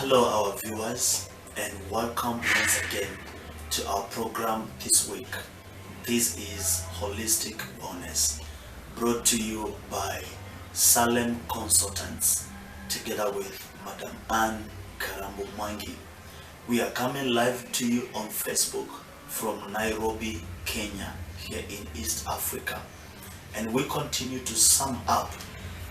Hello, our viewers, and welcome once again to our program this week. This is Holistic Wellness, brought to you by Salem Consultants, together with Madam Anne Karambo Mwangi. We are coming live to you on Facebook from Nairobi, Kenya, here in East Africa. And we continue to sum up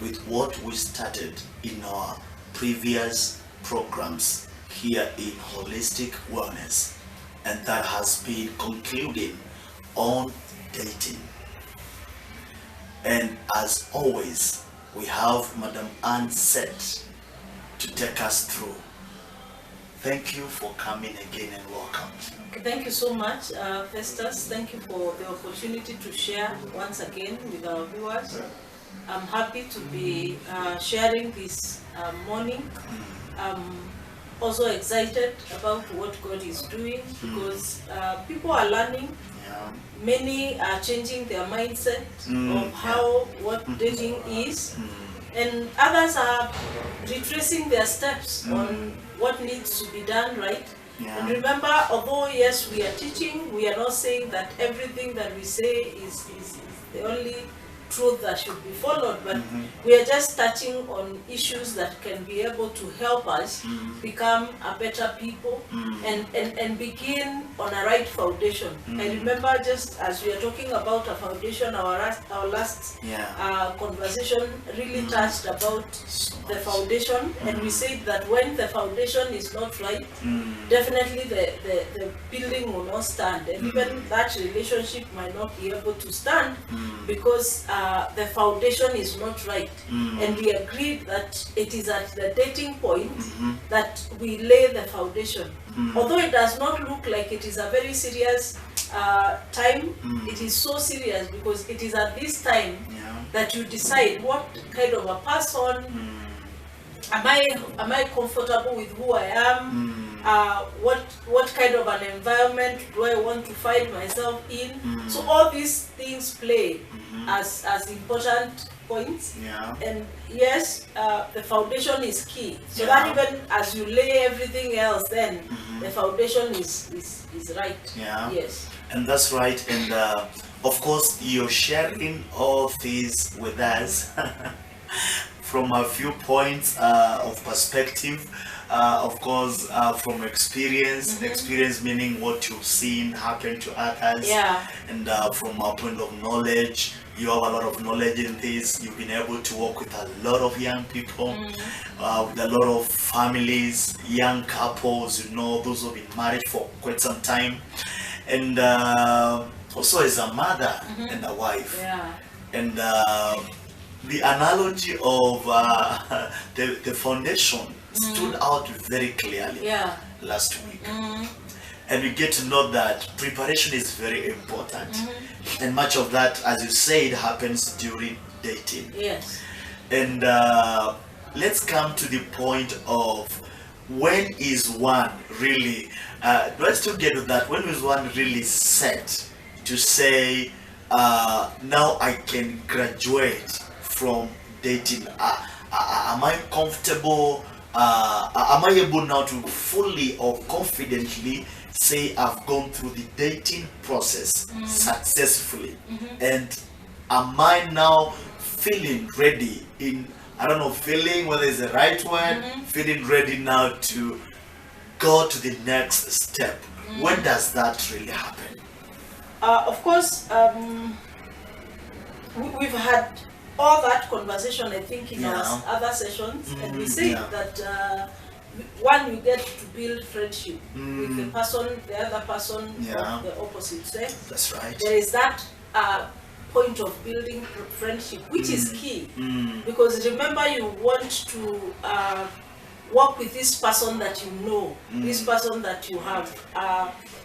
with what we started in our previous programs here in Holistic Wellness, and that has been concluding on dating. And as always, we have Madam Anne set to take us through. Thank you for coming again and welcome. Okay, thank you so much, Festus. Thank you for the opportunity to share once again with our viewers. I'm happy to be sharing this morning. I'm also excited about what God is doing because people are learning. Many are changing their mindset of what dating is, and others are retracing their steps on what needs to be done, right? And remember, although yes, we are teaching, we are not saying that everything that we say is the only truth that should be followed, but we are just touching on issues that can be able to help us become a better people and begin on a right foundation. I remember, just as we are talking about a foundation, our last conversation really touched about the foundation, and we said that when the foundation is not right, definitely the building will not stand, and even that relationship might not be able to stand because the foundation is not right. And we agreed that it is at the dating point that we lay the foundation. Although it does not look like it is a very serious time, it is so serious because it is at this time that you decide what kind of a person am I comfortable with who I am. What kind of an environment do I want to find myself in? So all these things play as important points. And yes, the foundation is key. So that even as you lay everything else, then the foundation is right. Yes. And that's right. And of course, you're sharing all these with us from a few points of perspective. Of course, from experience, experience meaning what you've seen happen to others, and from a point of knowledge, you have a lot of knowledge in this. You've been able to work with a lot of young people, with a lot of families, young couples, those who've been married for quite some time, and also as a mother and a wife. And the analogy of the foundation stood out very clearly last week. And we get to know that preparation is very important. And much of that, as you said, happens during dating. Yes. And let's come to the point of when is one really, let's still get to that, when is one really set to say, now I can graduate from dating? Am I comfortable? Am I able now to fully or confidently say I've gone through the dating process successfully? And am I now feeling ready feeling whether it's the right word, feeling ready now to go to the next step? When does that really happen? Of course, we've had all that conversation, I think, in our other sessions, and we say that one, you get to build friendship with the other person of the opposite sex. That's right. There is that point of building friendship, which is key, because remember, you want to work with this person that you know, this person that you have,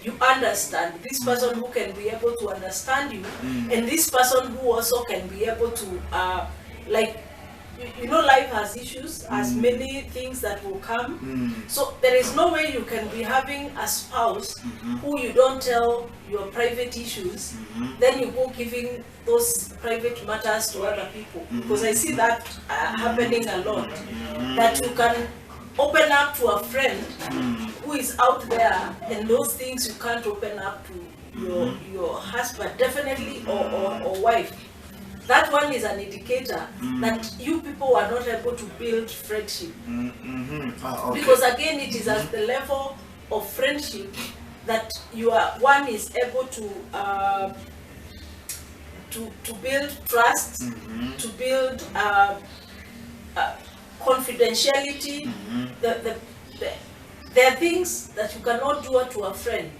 you understand, this person who can be able to understand you, and this person who also can be able to, life has issues, has many things that will come. So there is no way you can be having a spouse who you don't tell your private issues, then you go giving those private matters to other people. Because I see that happening a lot, that you can open up to a friend who is out there, and those things you can't open up to your husband, definitely, or wife. That one is an indicator that you people are not able to build friendship. Okay. Because again, it is at the level of friendship that one is able to build trust, to build confidentiality. There are things that you cannot do to a friend.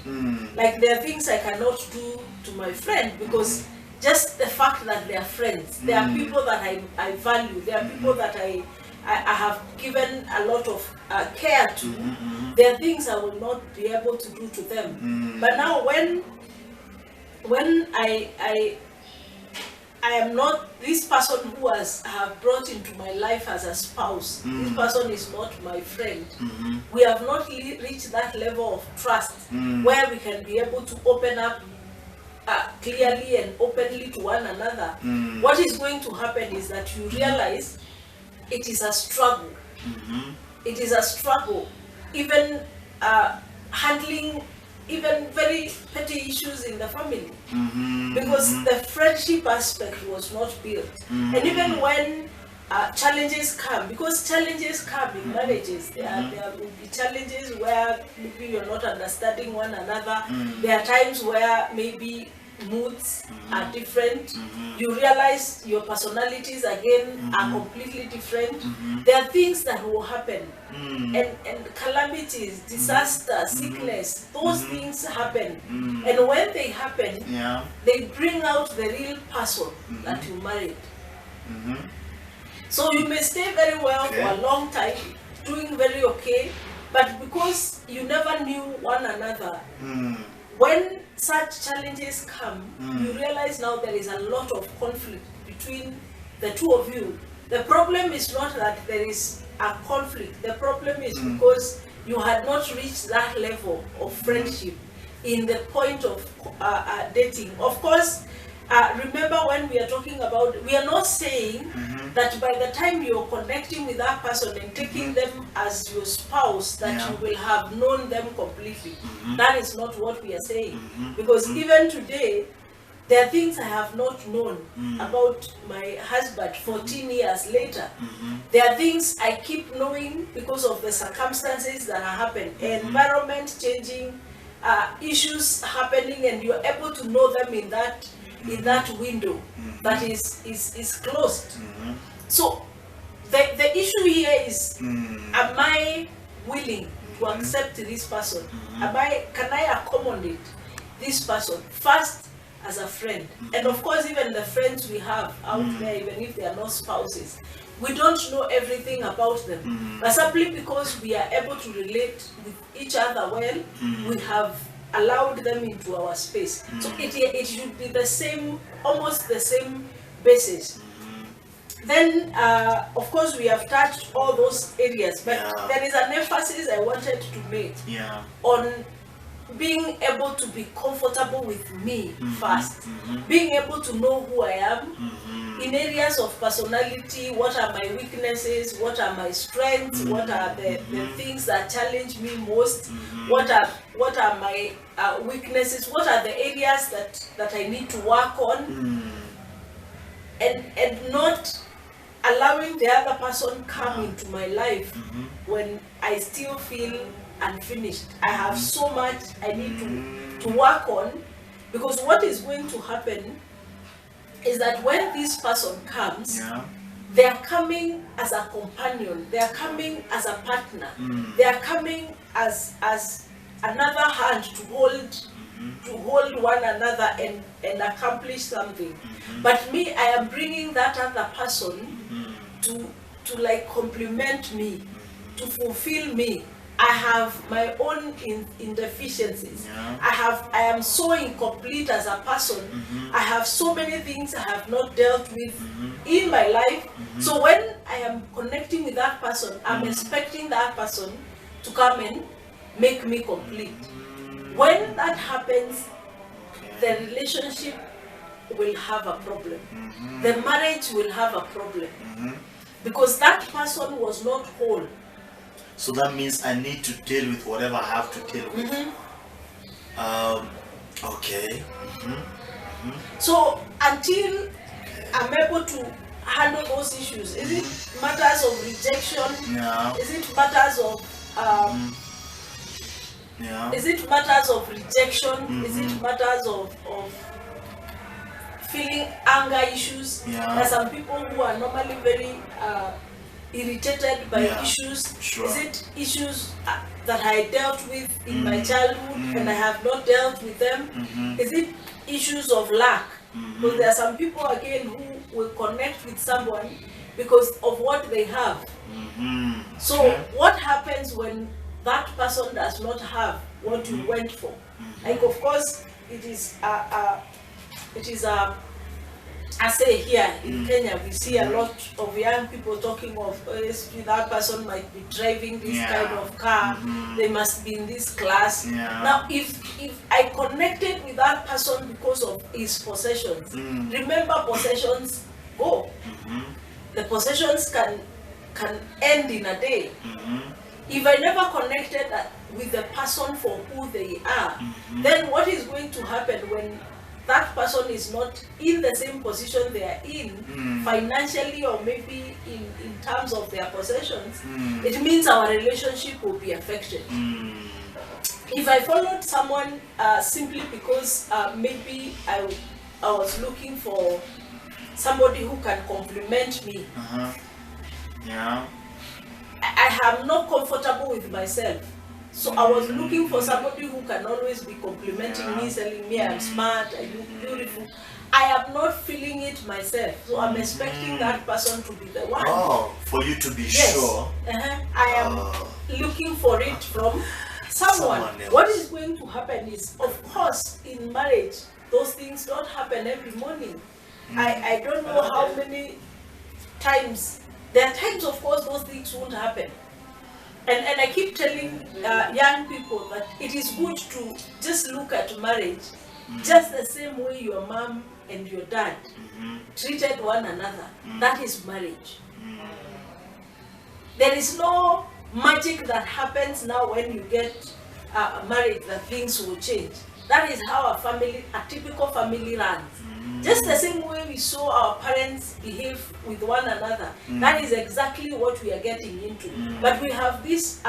Like there are things I cannot do to my friend because just the fact that they are friends. There are people that I value. There are people that I have given a lot of care to. There are things I will not be able to do to them. But now when I am not this person who I have brought into my life as a spouse. This person is not my friend. We have not reached that level of trust where we can be able to open up clearly and openly to one another. What is going to happen is that you realize it is a struggle. It is a struggle. Even handling even very petty issues in the family, because the friendship aspect was not built. And even when challenges come, because challenges come in marriages, there will be challenges where maybe you're not understanding one another. There are times where maybe moods are different. You realize your personalities again are completely different. There are things that will happen, and calamities, disaster, sickness, those things happen. And when they happen, they bring out the real person that you married. So you may stay very well for a long time, doing very okay, but because you never knew one another, when such challenges come, you realize now there is a lot of conflict between the two of you. The problem is not that there is a conflict. The problem is because you had not reached that level of friendship in the point of dating. Of course, remember when we are talking about, we are not saying that by the time you're connecting with that person and taking them as your spouse, that you will have known them completely. That is not what we are saying. Because even today, there are things I have not known about my husband 14 years later. There are things I keep knowing because of the circumstances that are happening, environment changing, issues happening, and you're able to know them in that window that is closed. So the issue here is, am I willing to accept this person? Can I accommodate this person first as a friend? And of course, even the friends we have out there, even if they are not spouses, we don't know everything about them. But simply because we are able to relate with each other well, we have allowed them into our space. So it should be the same, almost the same basis. Then, of course, we have touched all those areas, but there is an emphasis I wanted to make on being able to be comfortable with me first, being able to know who I am, in areas of personality, what are my weaknesses, what are my strengths, what are the things that challenge me most, what are my weaknesses, what are the areas that I need to work on, and not allowing the other person come into my life when I still feel unfinished. I have so much I need to work on, because what is going to happen is that when this person comes, they are coming as a companion, they are coming as a partner, they are coming as another hand to hold one another and accomplish something. But me, I am bringing that other person to like complement me, to fulfill me. I have my own indeficiencies. I am so incomplete as a person. I have so many things I have not dealt with in my life. So when I am connecting with that person, I'm expecting that person to come and make me complete. When that happens, the relationship will have a problem. The marriage will have a problem. Because that person was not whole. So that means I need to deal with whatever I have to deal with. Okay. So until I'm able to handle those issues, is it matters of rejection? Yeah. Is it matters of Yeah. is it matters of rejection? Is it matters of feeling anger issues? Yeah. There are some people who are normally very irritated by issues. Sure. Is it issues that I dealt with in my childhood and I have not dealt with them? Is it issues of lack? Because there are some people again who will connect with someone because of what they have. So what happens when that person does not have what you went for? Like, of course, it is I say here in Kenya, we see a lot of young people talking of that person might be driving this kind of car, they must be in this class. Now, if I connected with that person because of his possessions, remember possessions go. The possessions can end in a day. If I never connected with the person for who they are, then what is going to happen when that person is not in the same position they are in, financially or maybe in terms of their possessions? It means our relationship will be affected. If I followed someone simply because maybe I was looking for somebody who can compliment me, I am not comfortable with myself. So I was looking for somebody who can always be complimenting me, telling me I'm smart, I look beautiful. I am not feeling it myself. So I'm expecting that person to be the one. Oh, for you to be sure. I am looking for it from someone. What is going to happen is, of course, in marriage, those things don't happen every morning. I don't know how many times. There are times, of course, those things won't happen. And I keep telling young people that it is good to just look at marriage just the same way your mom and your dad treated one another. That is marriage. There is no magic that happens now when you get married that things will change. That is how a typical family runs. Just the same way we saw our parents behave with one another, that is exactly what we are getting into. But we have this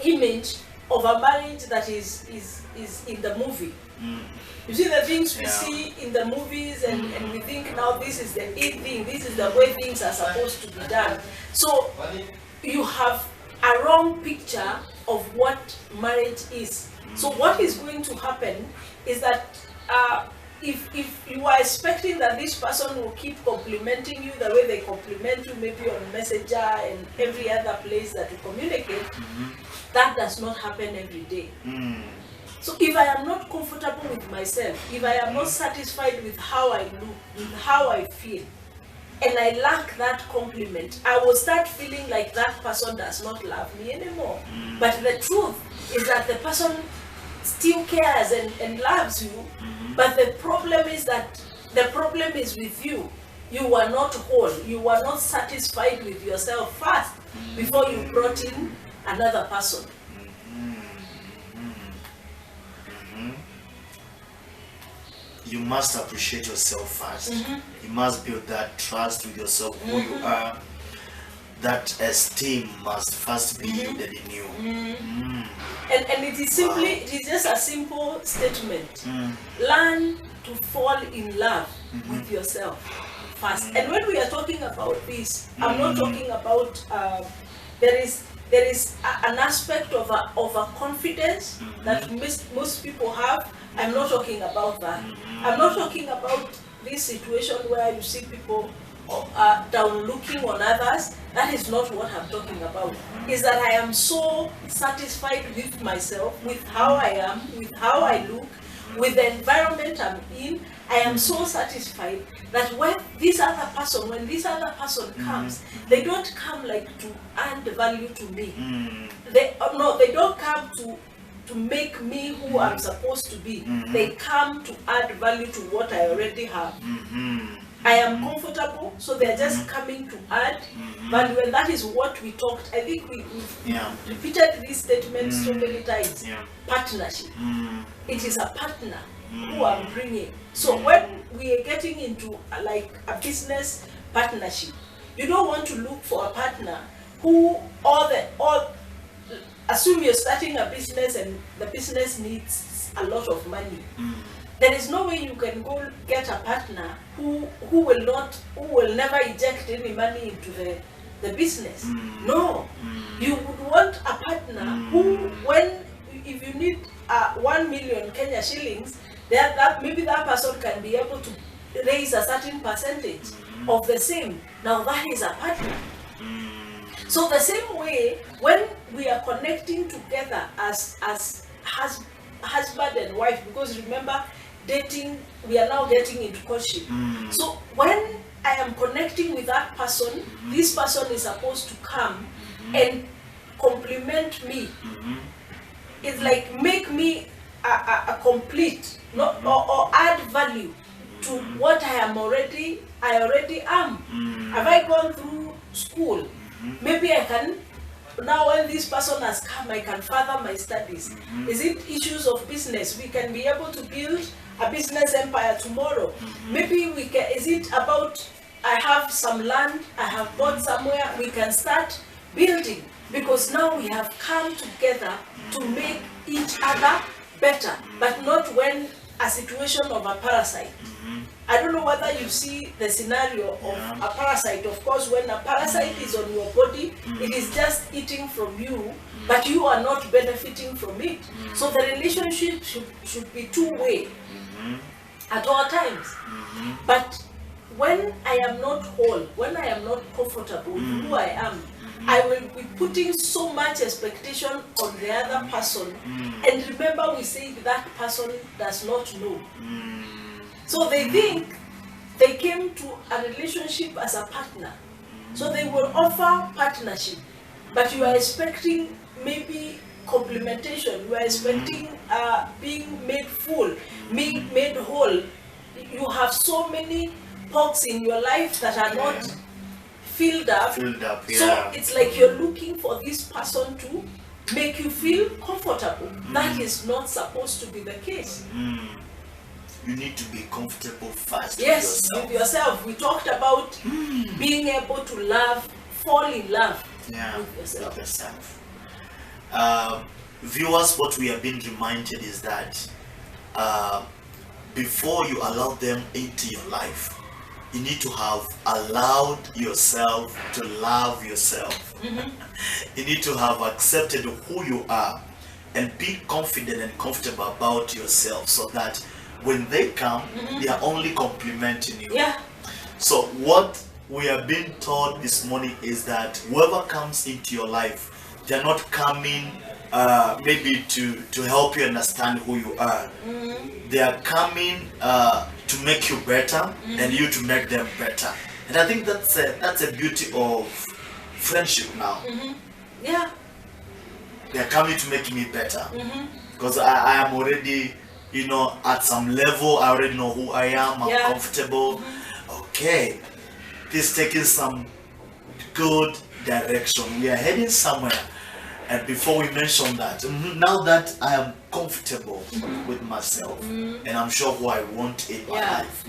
image of a marriage that is in the movie. You see the things we see in the movies, and we think now this is the it thing, this is the way things are supposed to be done. So you have a wrong picture of what marriage is. So what is going to happen is that if you are expecting that this person will keep complimenting you the way they compliment you, maybe on Messenger and every other place that you communicate, that does not happen every day. So if I am not comfortable with myself, if I am not satisfied with how I look, with how I feel, and I lack that compliment, I will start feeling like that person does not love me anymore. But the truth is that the person still cares and loves you, but the problem is that the problem is with you. You are not whole. You are not satisfied with yourself first before you brought in another person. You must appreciate yourself first. You must build that trust with yourself, who you are. That esteem must first be built in you. And it is simply, it is just a simple statement. Learn to fall in love with yourself first. And when we are talking about this, I'm not talking about there is an aspect of a confidence that most people have. I'm not talking about that. I'm not talking about this situation where you see people down looking on others. That is not what I'm talking about. Is that I am so satisfied with myself, with how I am, with how I look, with the environment I'm in. I am so satisfied that when this other person comes, they don't come like to add value to me. They don't come to make me who I'm supposed to be. They come to add value to what I already have. I am comfortable, so they're just coming to add value, and that is what we talked. I think we've repeated this statement so many times. Partnership. It is a partner who I'm bringing. So when we are getting into like a business partnership, you don't want to look for a partner who assume you're starting a business and the business needs a lot of money. There is no way you can go get a partner who will never inject any money into the business. No, you would want a partner who, if you need 1 million Kenya shillings, maybe that person can be able to raise a certain percentage of the same. Now that is a partner. So the same way, when we are connecting together as husband and wife, because remember, dating, we are now getting into courtship. So when I am connecting with that person, this person is supposed to come and complement me. It's like make me a complete, or add value to what I already am. Have I gone through school? Maybe I can, now when this person has come, I can further my studies. Is it issues of business? We can be able to build a business empire tomorrow. Maybe we can, is it about, I have some land, I have bought somewhere, we can start building, because now we have come together to make each other better, but not when a situation of a parasite. I don't know whether you see the scenario of a parasite. Of course, when a parasite is on your body, it is just eating from you, but you are not benefiting from it. So the relationship should be two-way at all times. But when I am not whole, when I am not comfortable with who I am, I will be putting so much expectation on the other person. And remember, we say that person does not know. So they think they came to a relationship as a partner. So they will offer partnership, but you are expecting maybe complementation. You are expecting being made full, made whole. You have so many pockets in your life that are not filled up. So it's like you're looking for this person to make you feel comfortable. That is not supposed to be the case. You need to be comfortable first. Yes, with yourself. We talked about being able to fall in love with yourself. Viewers, what we have been reminded is that before you allow them into your life, you need to have allowed yourself to love yourself. You need to have accepted who you are and be confident and comfortable about yourself, so that when they come, they are only complimenting you. So what we have been taught this morning is that whoever comes into your life, they're not coming maybe to help you understand who you are. They are coming to make you better and you to make them better. And I think that's a beauty of friendship now. They are coming to make me better, because I am already, at some level. I already know who I am. I'm comfortable. Okay, this is taking some good direction. We are heading somewhere. And before we mention that, now that I am comfortable with myself, and I'm sure who I want in my life.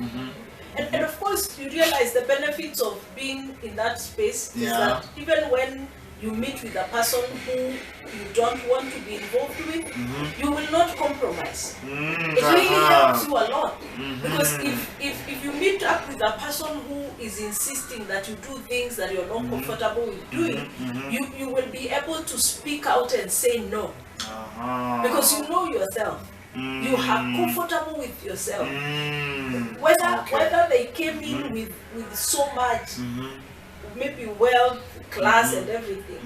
And of course, you realize the benefits of being in that space is that even when you meet with a person who you don't want to be involved with, you will not compromise. It really helps you a lot. Because if you meet up with a person who is insisting that you do things that you're not comfortable with doing, you will be able to speak out and say no. Because you know yourself. You are comfortable with yourself. Whether they came in with so much, maybe wealth, class and everything,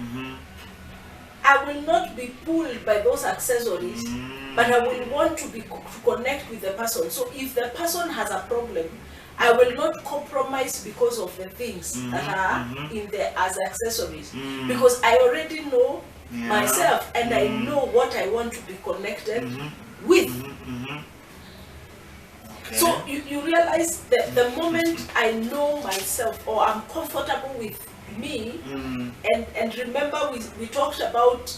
I will not be pulled by those accessories, but I will want to connect with the person. So if the person has a problem, I will not compromise because of the things that are in there as accessories, because I already know myself and I know what I want to be connected with. Okay. So you realize that the moment I know myself or I'm comfortable with me, and remember we talked about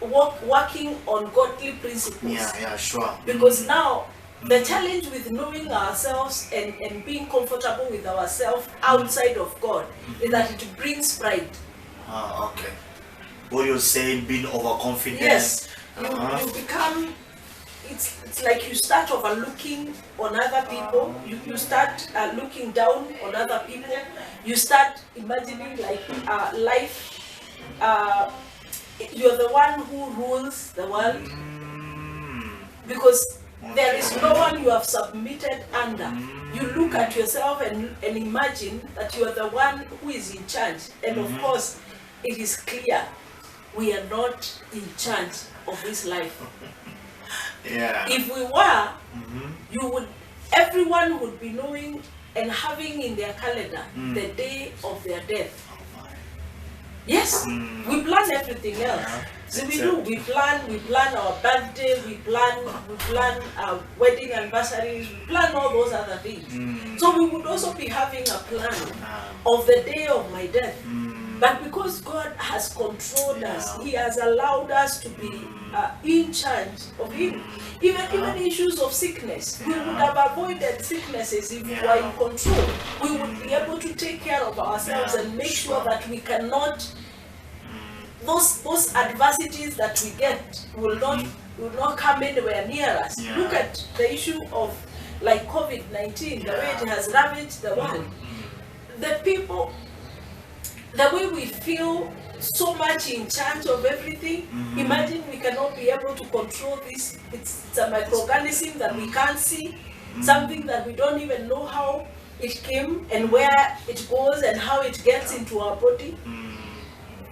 working on godly principles. Yeah, sure. Because now the challenge with knowing ourselves and being comfortable with ourselves outside of God is that it brings pride. Okay. What you're saying, being overconfident. Yes, you become. It's like you start overlooking on other people. You start looking down on other people. You start imagining like life. You're the one who rules the world, because there is no one you have submitted under. You look at yourself and imagine that you are the one who is in charge. And of course, it is clear we are not in charge of this life. Yeah. If we were, everyone would be knowing and having in their calendar the day of their death. Yes, we plan everything else. So we do. We plan our birthday. We plan our wedding anniversaries. We plan all those other things. So we would also be having a plan of the day of my death. But because God has controlled us, He has allowed us to be in charge of Him. Even issues of sickness, we would have avoided sicknesses if we were in control. We would be able to take care of ourselves and make sure that we cannot, those adversities that we get will not come anywhere near us. Look at the issue of like COVID-19, the way it has ravaged the world. The way we feel so much in charge of everything. Imagine we cannot be able to control this. It's a microorganism that we can't see, something that we don't even know how it came and where it goes and how it gets into our body.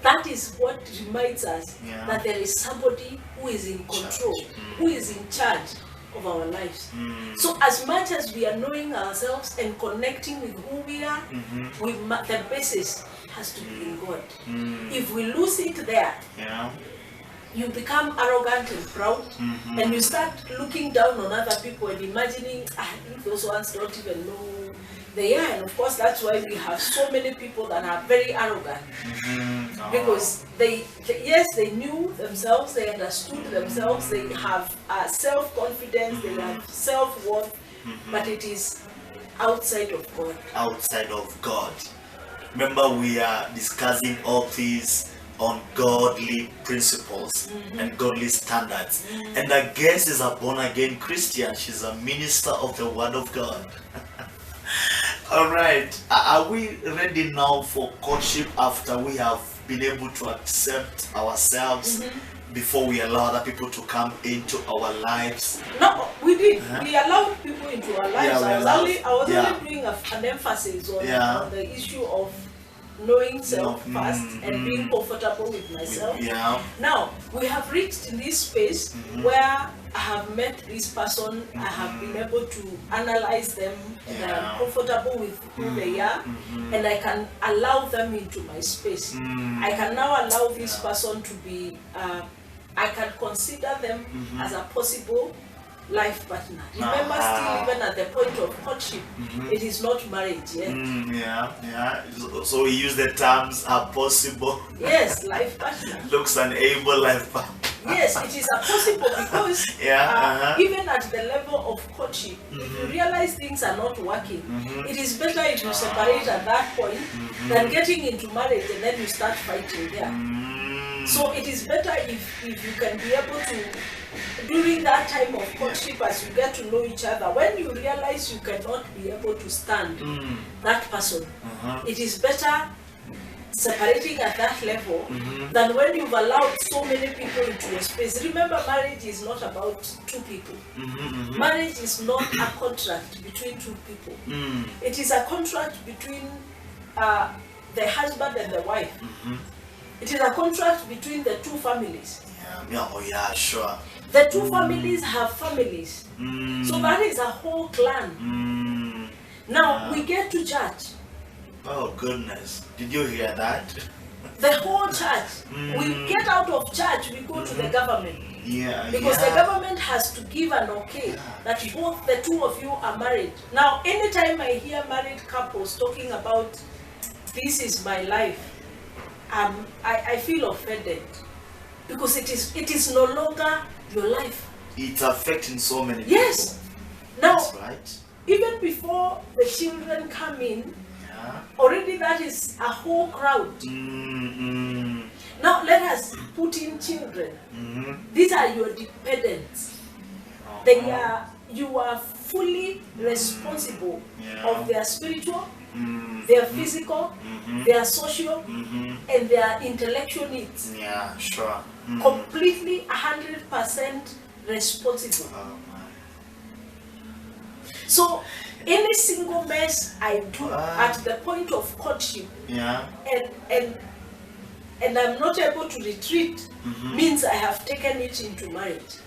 That is what reminds us that there is somebody who is in control, who is in charge of our lives. So as much as we are knowing ourselves and connecting with who we are, the basis has to be in God. If we lose it there, you become arrogant and proud, and you start looking down on other people and imagining, if those ones don't even know they are. And of course that's why we have so many people that are very arrogant, because they knew themselves, they understood themselves, they have self-confidence, they have self-worth, but it is outside of God. Outside of God. Remember, we are discussing all these on godly principles and godly standards. And our guest is a born-again Christian. She's a minister of the Word of God. All right. Are we ready now for courtship after we have been able to accept ourselves before we allow other people to come into our lives? No, we did. We allowed people into our lives. Yeah, I was only doing an emphasis on the issue of knowing self first and being comfortable with myself. Now, we have reached this space where I have met this person, I have been able to analyze them, and I'm comfortable with who they are, and I can allow them into my space. I can now allow this person to be, I can consider them as a possible life partner. Remember, still even at the point of courtship, it is not marriage yet. So we use the terms "a possible." Yes, life partner. Looks an able life partner. Yes, it is a possible because even at the level of courtship, if you realize things are not working, it is better if you separate at that point than getting into marriage and then you start fighting there. So it is better if you can be able to, during that time of courtship, as you get to know each other, when you realize you cannot be able to stand that person, it is better separating at that level than when you've allowed so many people into your space. Remember, marriage is not about two people. Marriage is not a contract between two people. It is a contract between the husband and the wife. It is a contract between the two families. Sure. The two families have families. So that is a whole clan. Now we get to church. Oh goodness, did you hear that? the whole church. We get out of church, we go to the government. Yeah. Because the government has to give an okay that both the two of you are married. Now, anytime I hear married couples talking about this is my life, I feel offended because it is no longer your life. It's affecting so many people. Yes. Now, that's right. Even before the children come in, already that is a whole crowd. Now let us put in children. These are your dependents. You are fully responsible of their spiritual, their physical, their social, and their intellectual needs. Yeah, sure. Completely 100% responsible. So any single mess I do at the point of courtship, and I'm not able to retreat, means I have taken it into marriage.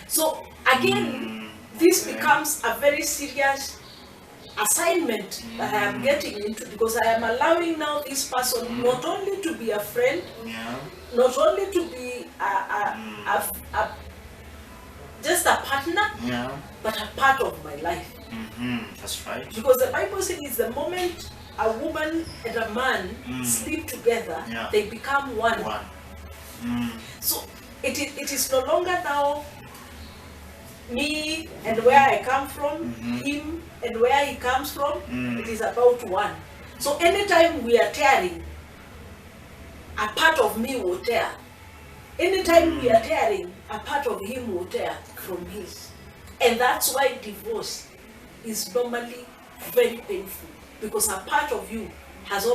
So again, this becomes a very serious assignment that I am getting into, because I am allowing now this person not only to be a friend, not only to be just a partner, but a part of my life. That's right. Because the Bible says the moment a woman and a man sleep together, they become one. So it is no longer now me and where I come from, him and where he comes from. It is about one. So anytime we are tearing, a part of me will tear. Anytime we are tearing, a part of him will tear from his. And that's why divorce is normally very painful, because a part of you has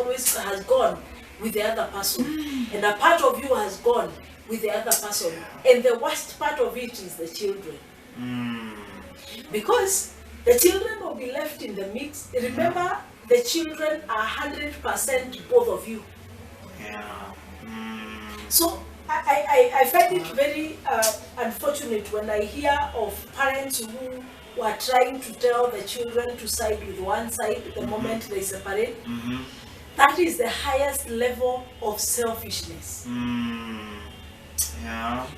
gone with the other person, and a part of you has gone with the other person. And the worst part of it is the children. Because the children will be left in the mix. Remember, the children are 100% both of you. So I find it very unfortunate when I hear of parents who are trying to tell the children to side with one side the moment they separate. That is the highest level of selfishness.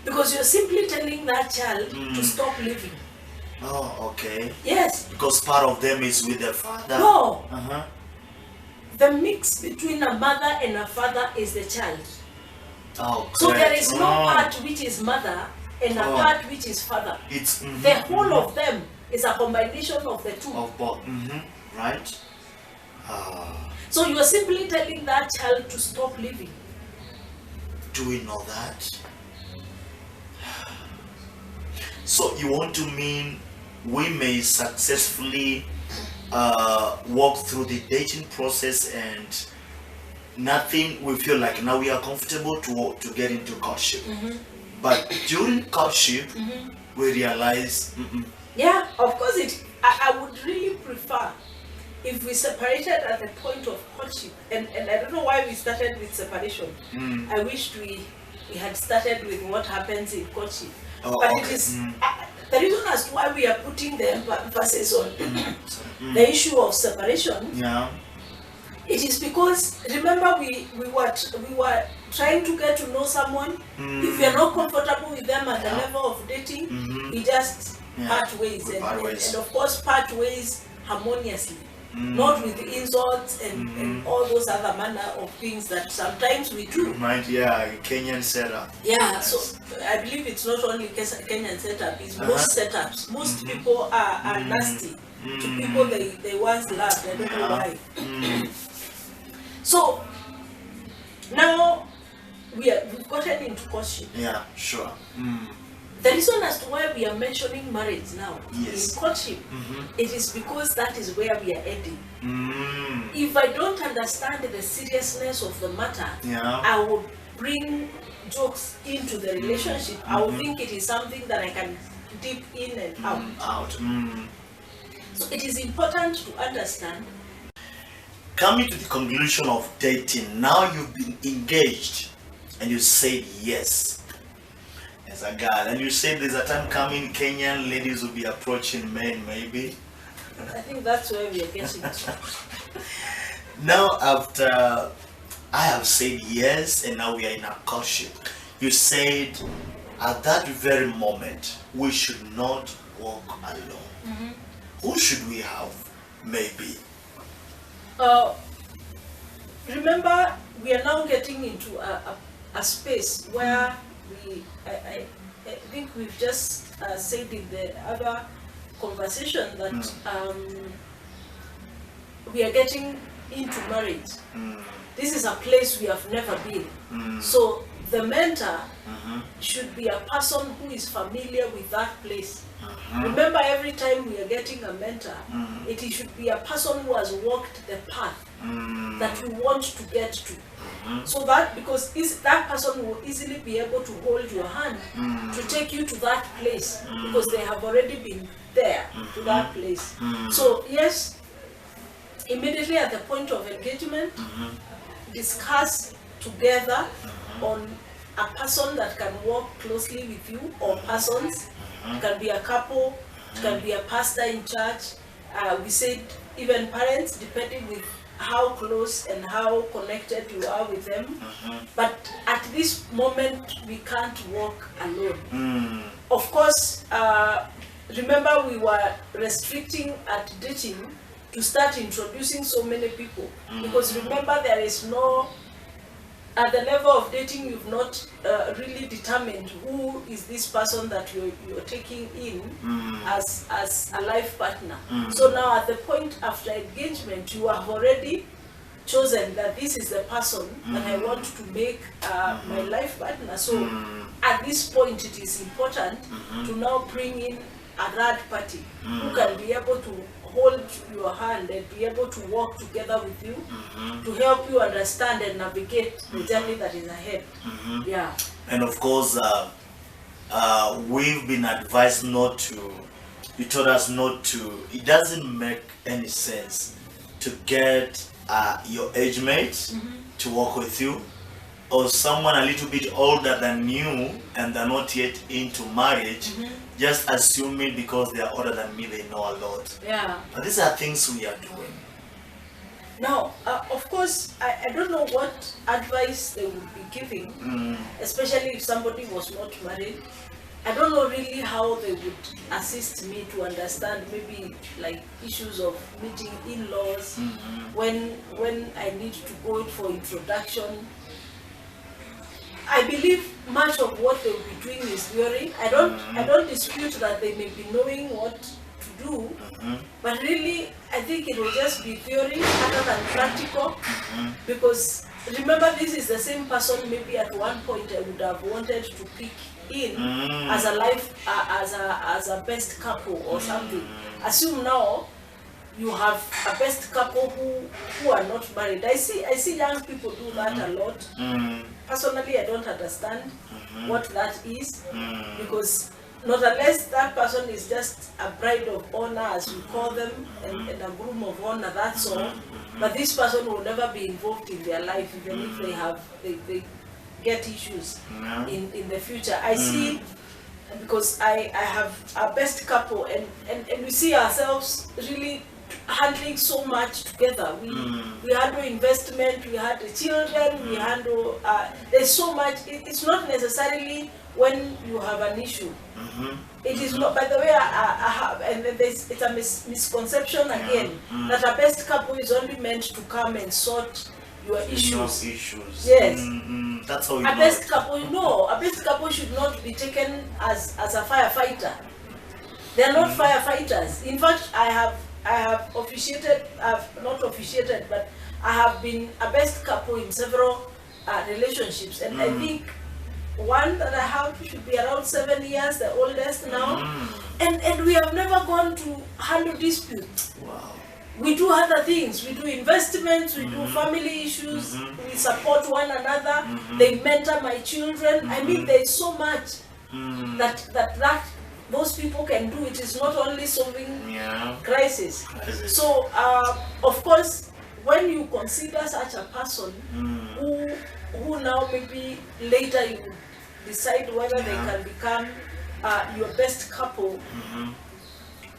Because you're simply telling that child to stop living. Oh, okay. Yes. Because part of them is with the father. No. The mix between a mother and a father is the child. Oh, so there is no part which is mother and a part which is father. It's the whole of them is a combination of the two. Of both. Right. So you are simply telling that child to stop living. Do we know that? So you want to mean we may successfully walk through the dating process and nothing, we feel like now we are comfortable to get into courtship. But during courtship, we realize yeah, of course I would really prefer if we separated at the point of courtship, and I don't know why we started with separation. I wished we had started with what happens in courtship. But it is the reason as to why we are putting the emphasis on the issue of separation. It is because, remember, we were trying to get to know someone. If you're not comfortable with them at the level of dating, we just part ways, and of course part ways harmoniously, not with insults and all those other manner of things that sometimes we do. Kenyan setup. So I believe it's not only Kenyan setup, it's most setups. Most people are nasty to people they once loved. I don't know why. So now we've gotten into courtship. The reason as to why we are mentioning marriage now in courtship, it is because that is where we are heading. If I don't understand the seriousness of the matter, I will bring jokes into the relationship. I will think it is something that I can dip in and out. So it is important to understand. Coming to the conclusion of dating, now you've been engaged and you said yes as a girl, and you said there's a time coming Kenyan ladies will be approaching men, maybe. I think that's where we are getting to. Now, after I have said yes, and now we are in a courtship, you said at that very moment we should not walk alone. Who should we have? Maybe. Remember, we are now getting into a space where I think we've just said in the other conversation that we are getting into marriage. This is a place we have never been. So the mentor should be a person who is familiar with that place. Remember, every time we are getting a mentor, it should be a person who has walked the path that we want to get to. So that, because that person will easily be able to hold your hand to take you to that place, because they have already been there to that place. So yes, immediately at the point of engagement, discuss together on a person that can walk closely with you, or persons. It can be a couple, it can be a pastor in church. We said even parents, depending with how close and how connected you are with them. But at this moment, we can't walk alone. Of course, remember, we were restricting at dating to start introducing so many people, because remember, there is no, at the level of dating, you've not really determined who is this person that you're taking in as a life partner. So now at the point after engagement, you have already chosen that this is the person that I want to make my life partner. So at this point, it is important to now bring in a third party who can be able to hold your hand and be able to walk together with you to help you understand and navigate the journey that is ahead. Yeah. And of course, we've been advised not to, you told us not to, it doesn't make any sense to get your age mate to walk with you, or someone a little bit older than you and they're not yet into marriage, just assuming because they are older than me, they know a lot. Yeah. But these are things we are doing. Now, of course, I don't know what advice they would be giving, especially if somebody was not married. I don't know really how they would assist me to understand maybe like issues of meeting in-laws, when I need to go for introduction. I believe much of what they will be doing is theory. I don't dispute that they may be knowing what to do, but really I think it will just be theory rather than practical, because remember, this is the same person maybe at one point I would have wanted to pick in as a life, as a best couple or something. Assume now you have a best couple who are not married. I see young people do that a lot. Personally, I don't understand what that is, because not unless that person is just a bride of honor, as we call them, and a groom of honor, that's all. But this person will never be involved in their life, even if they get issues in the future. I see, because I have a best couple, and we see ourselves really handling so much together. We handle investment, we handle children, we handle, there's so much. It's not necessarily when you have an issue. It is not, by the way, I have, and it's a misconception again, that a best couple is only meant to come and sort your issues. Yes. That's how a best couple, no, a best couple should not be taken as a firefighter. They are not firefighters. In fact, I have officiated, not officiated, but I have been a best couple in several relationships, and I think one that I have should be around 7 years, the oldest now, and we have never gone to handle disputes. Wow. We do other things. We do investments, we do family issues, we support one another, they mentor my children. I mean, there's so much that those people can do. It is not only solving crisis. So, of course, when you consider such a person who now maybe later you decide whether they can become your best couple,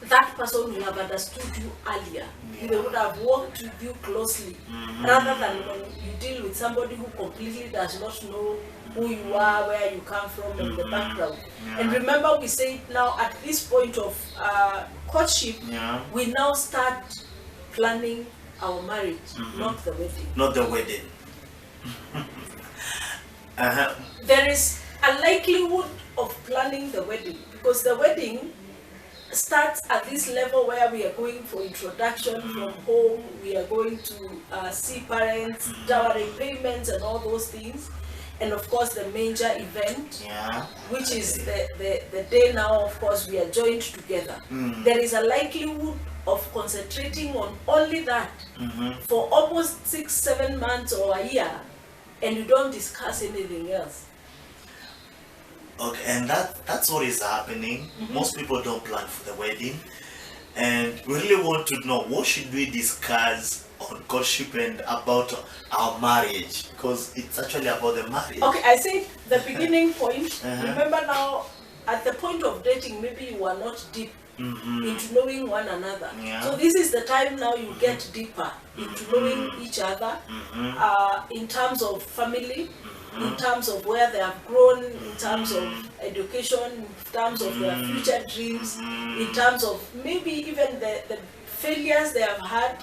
that person will have understood you earlier. Yeah. They would have worked with you closely, rather than when you deal with somebody who completely does not know who you are, where you come from, and the background. Yeah. And remember, we say now at this point of courtship, Yeah. we now start planning our marriage, not the wedding. Not the wedding. There is a likelihood of planning the wedding, because the wedding starts at this level where we are going for introduction from home, we are going to see parents, dowry payments and all those things, and of course the major event, Yeah. which is the day now, of course, we are joined together. There is a likelihood of concentrating on only that for almost 6-7 months or a year, and you don't discuss anything else. Okay, and that's what is happening. Most people don't plan for the wedding, and we really want to know what should we discuss on courtship and about our marriage, because it's actually about the marriage. Okay, I said the beginning point. Remember now, at the point of dating, maybe you are not deep into knowing one another. Yeah. So this is the time now you get deeper into knowing each other, in terms of family, in terms of where they have grown, in terms of education, in terms of their future dreams, in terms of maybe even the failures they have had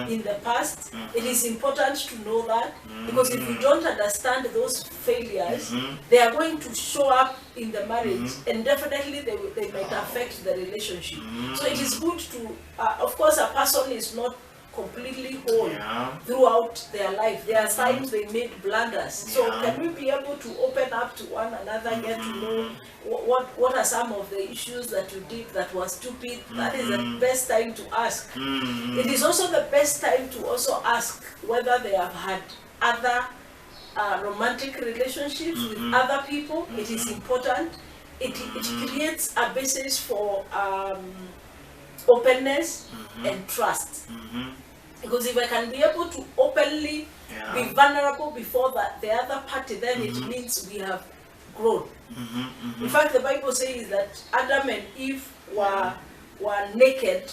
in the past. It is important to know that, because if you don't understand those failures, they are going to show up in the marriage, and definitely they might affect the relationship. So it is good to, of course, a person is not completely whole throughout their life. There are times they made blunders. So can we be able to open up to one another, get to know what are some of the issues that you did that was stupid? That is the best time to ask. It is also the best time to also ask whether they have had other romantic relationships with other people. It is important. It creates a basis for openness and trust. Because if I can be able to openly be vulnerable before the other party, then it means we have grown. In fact, the Bible says that Adam and Eve were naked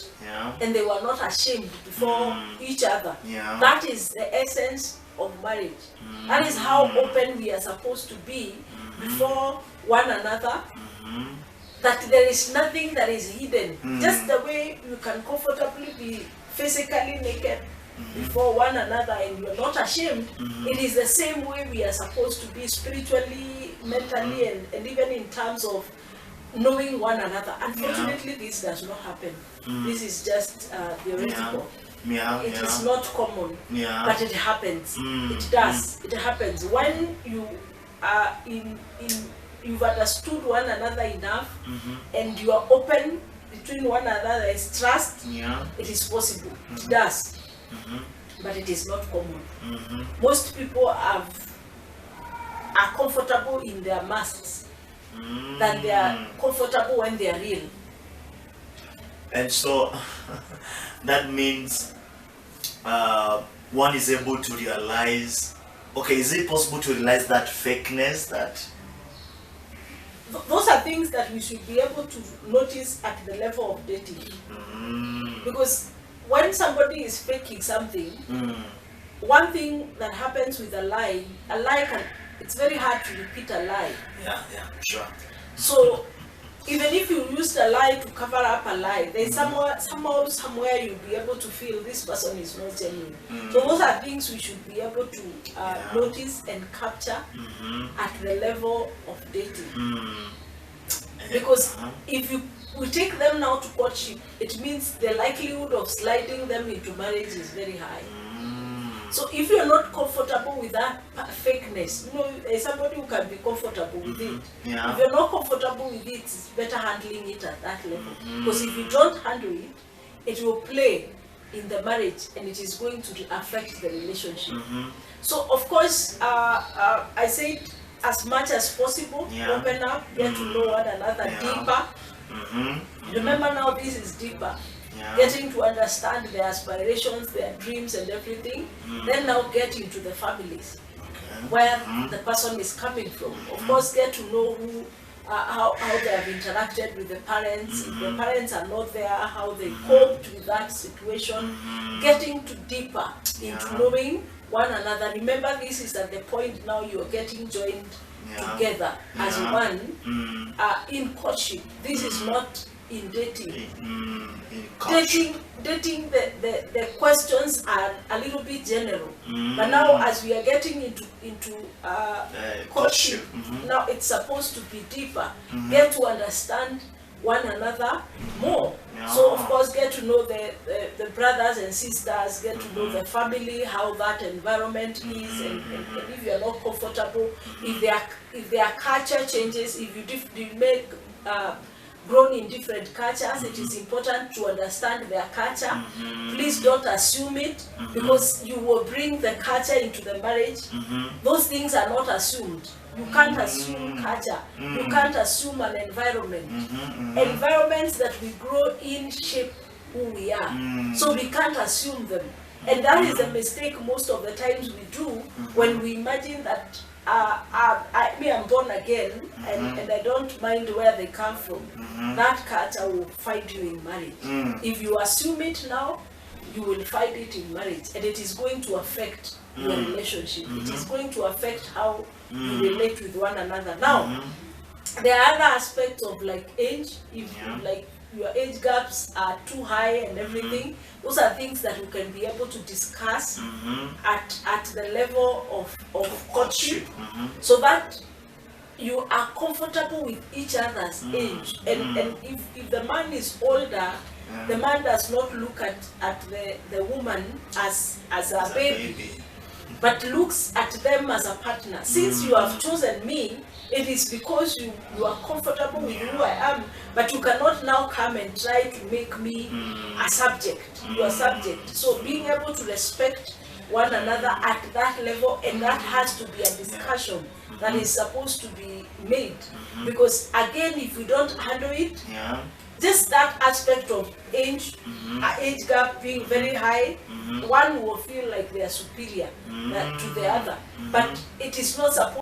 and they were not ashamed before each other. That is the essence of marriage. That is how open we are supposed to be before one another. That there is nothing that is hidden. Just the way you can comfortably be physically naked before one another and you are not ashamed, it is the same way we are supposed to be spiritually, mentally, and even in terms of knowing one another. Unfortunately, this does not happen. This is just theoretical. It is not common, but it happens. It does. It happens when you are you've understood one another enough, and you are open between one another. There is trust. It is possible. It does, but it is not common. Most people are comfortable in their masks than they are comfortable when they are real. And so that means one is able to realize, okay, is it possible to realize that fakeness, that those are things that we should be able to notice at the level of dating. Because when somebody is faking something, one thing that happens with a lie can, it's very hard to repeat a lie. Sure. So even if you used a lie to cover up a lie, there's somewhere you'll be able to feel this person is not genuine. So those are things we should be able to notice and capture at the level of dating. Because if we take them now to courtship, it means the likelihood of sliding them into marriage is very high. So if you're not comfortable with that fakeness, there's somebody who can be comfortable with it. If you're not comfortable with it, it's better handling it at that level. Because if you don't handle it, it will play in the marriage and it is going to affect the relationship. So of course, I said as much as possible, open up, get to know one another deeper. Remember now, this is deeper. Getting to understand their aspirations, their dreams and everything. Then now get into the families, where the person is coming from. Of course, get to know how they have interacted with the parents, if the parents are not there, how they coped with that situation, getting to deeper into knowing one another. Remember, this is at the point now you are getting joined together as one in courtship. This is not in dating. Dating, the questions are a little bit general, but now as we are getting into courtship, now it's supposed to be deeper. Get to understand one another more. So of course, get to know the brothers and sisters, get to know the family, how that environment is, and if you are not comfortable, if their culture changes, if you make grown in different cultures, it is important to understand their culture. Please don't assume it, because you will bring the culture into the marriage. Those things are not assumed. You can't assume culture. You can't assume an environment. Environments that we grow in shape who we are. So we can't assume them. And that is the mistake most of the times we do when we imagine that I'm born again, and I don't mind where they come from. That culture will find you in marriage. If you assume it now, you will find it in marriage, and it is going to affect your relationship. It is going to affect how you relate with one another. Now, there are other aspects of like age. If like your age gaps are too high and everything, those are things that you can be able to discuss at the level of courtship, so that you are comfortable with each other's age. And if the man is older, the man does not look at the woman as a baby, but looks at them as a partner. Since you have chosen me, it is because you are comfortable with who I am, but you cannot now come and try to make me a subject. You are subject. So being able to respect one another at that level, and that has to be a discussion that is supposed to be made. Because again, if we don't handle it, just that aspect of age gap being very high, one will feel like they are superior to the other. But it is not supposed